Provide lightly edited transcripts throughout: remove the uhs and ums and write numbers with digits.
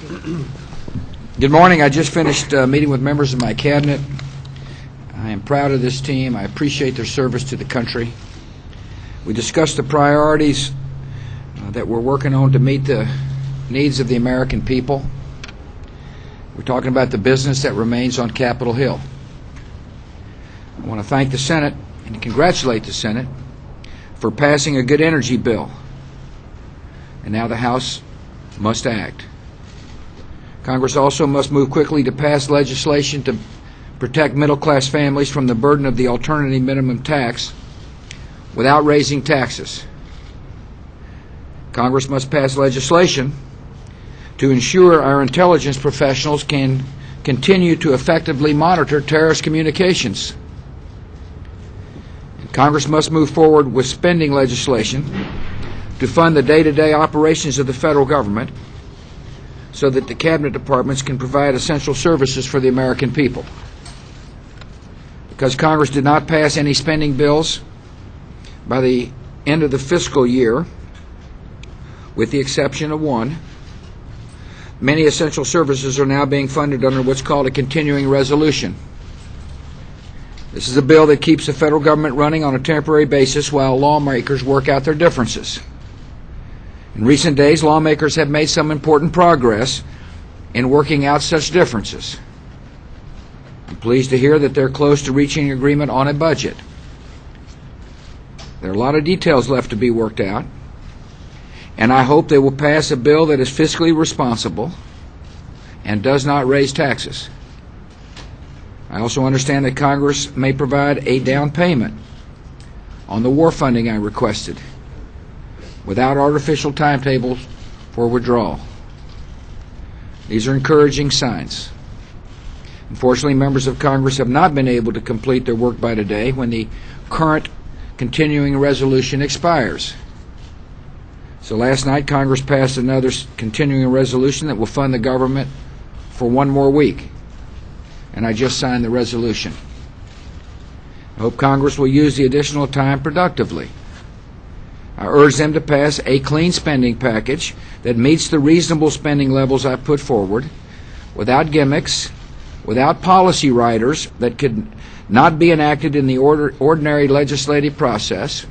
Good morning. I just finished meeting with members of my cabinet. I am proud of this team. I appreciate their service to the country. We discussed the priorities that we're working on to meet the needs of the American people. We're talking about the business that remains on Capitol Hill. I want to thank the Senate and congratulate the Senate for passing a good energy bill. And now the House must act. Congress also must move quickly to pass legislation to protect middle-class families from the burden of the alternative minimum tax without raising taxes. Congress must pass legislation to ensure our intelligence professionals can continue to effectively monitor terrorist communications. And Congress must move forward with spending legislation to fund the day-to-day operations of the federal government so that the cabinet departments can provide essential services for the American people. Because Congress did not pass any spending bills by the end of the fiscal year, with the exception of one, many essential services are now being funded under what's called a continuing resolution. This is a bill that keeps the federal government running on a temporary basis while lawmakers work out their differences. In recent days, lawmakers have made some important progress in working out such differences. I'm pleased to hear that they're close to reaching agreement on a budget. There are a lot of details left to be worked out, and I hope they will pass a bill that is fiscally responsible and does not raise taxes. I also understand that Congress may provide a down payment on the war funding I requested, without artificial timetables for withdrawal. These are encouraging signs. Unfortunately, members of Congress have not been able to complete their work by today when the current continuing resolution expires. So last night, Congress passed another continuing resolution that will fund the government for one more week, and I just signed the resolution. I hope Congress will use the additional time productively. I urge them to pass a clean spending package that meets the reasonable spending levels I put forward, without gimmicks, without policy riders that could not be enacted in the ordinary legislative process,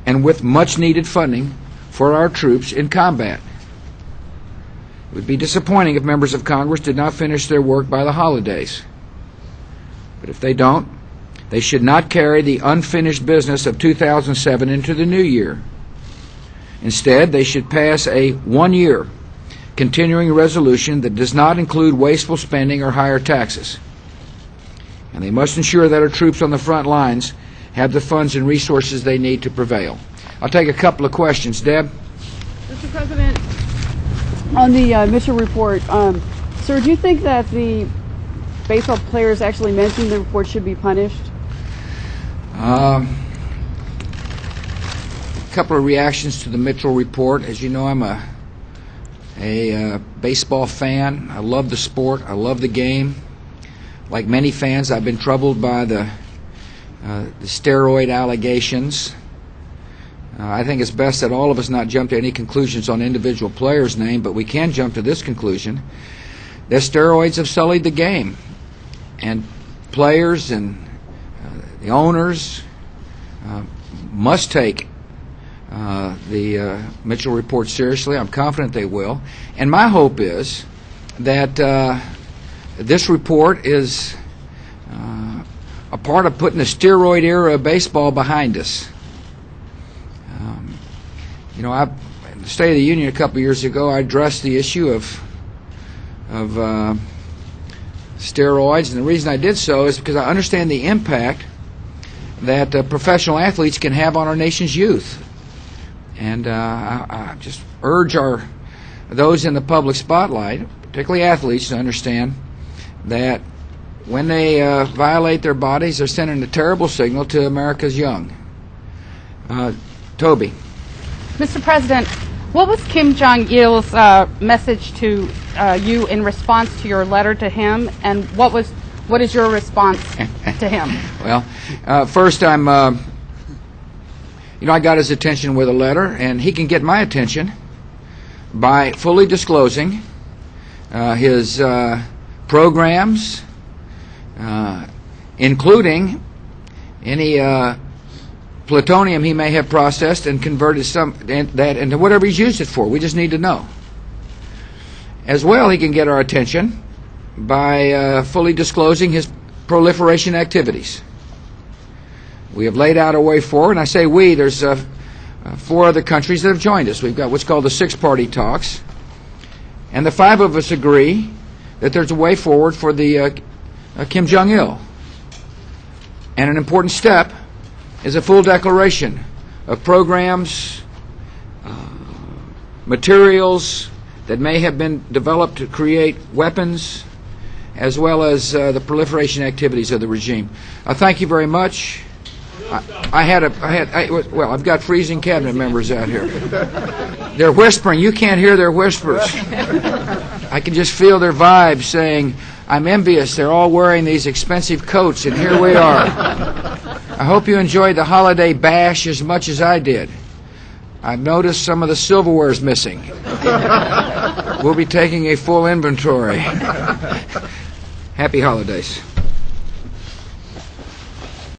and with much needed funding for our troops in combat. It would be disappointing if members of Congress did not finish their work by the holidays. But if they don't, they should not carry the unfinished business of 2007 into the new year. Instead, they should pass a one-year continuing resolution that does not include wasteful spending or higher taxes. And they must ensure that our troops on the front lines have the funds and resources they need to prevail. I'll take a couple of questions. Deb? Mr. President, on the Mitchell report, sir, do you think that the baseball players actually mentioned in the report should be punished? A couple of reactions to the Mitchell report. As you know, I'm a baseball fan. I love the sport. I love the game. Like many fans, I've been troubled by the steroid allegations. I think it's best that all of us not jump to any conclusions on individual players' name, but we can jump to this conclusion, that steroids have sullied the game. And players and the owners must take the Mitchell report seriously. I'm confident they will. And my hope is that this report is a part of putting the steroid era of baseball behind us. In the State of the Union a couple of years ago, I addressed the issue of steroids, and the reason I did so is because I understand the impact that professional athletes can have on our nation's youth. And I just urge those in the public spotlight, particularly athletes, to understand that when they violate their bodies, they're sending a terrible signal to America's young. Toby. Mr. President, what was Kim Jong-il's message to you in response to your letter to him, and what is your response to him? Well, first I got his attention with a letter, and he can get my attention by fully disclosing his programs, including any plutonium he may have processed and converted that into whatever he's used it for. We just need to know. As well, he can get our attention by fully disclosing his proliferation activities. We have laid out a way forward, and I say we, there's 4 other countries that have joined us. We've got what's called the 6-party talks, and the 5 of us agree that there's a way forward for the Kim Jong-il. And an important step is a full declaration of programs, materials that may have been developed to create weapons, as well as the proliferation activities of the regime. Thank you very much. I've got freezing cabinet members out here. They're whispering. You can't hear their whispers. I can just feel their vibes saying, I'm envious. They're all wearing these expensive coats, and here we are. I hope you enjoyed the holiday bash as much as I did. I've noticed some of the silverware is missing. We'll be taking a full inventory. Happy holidays.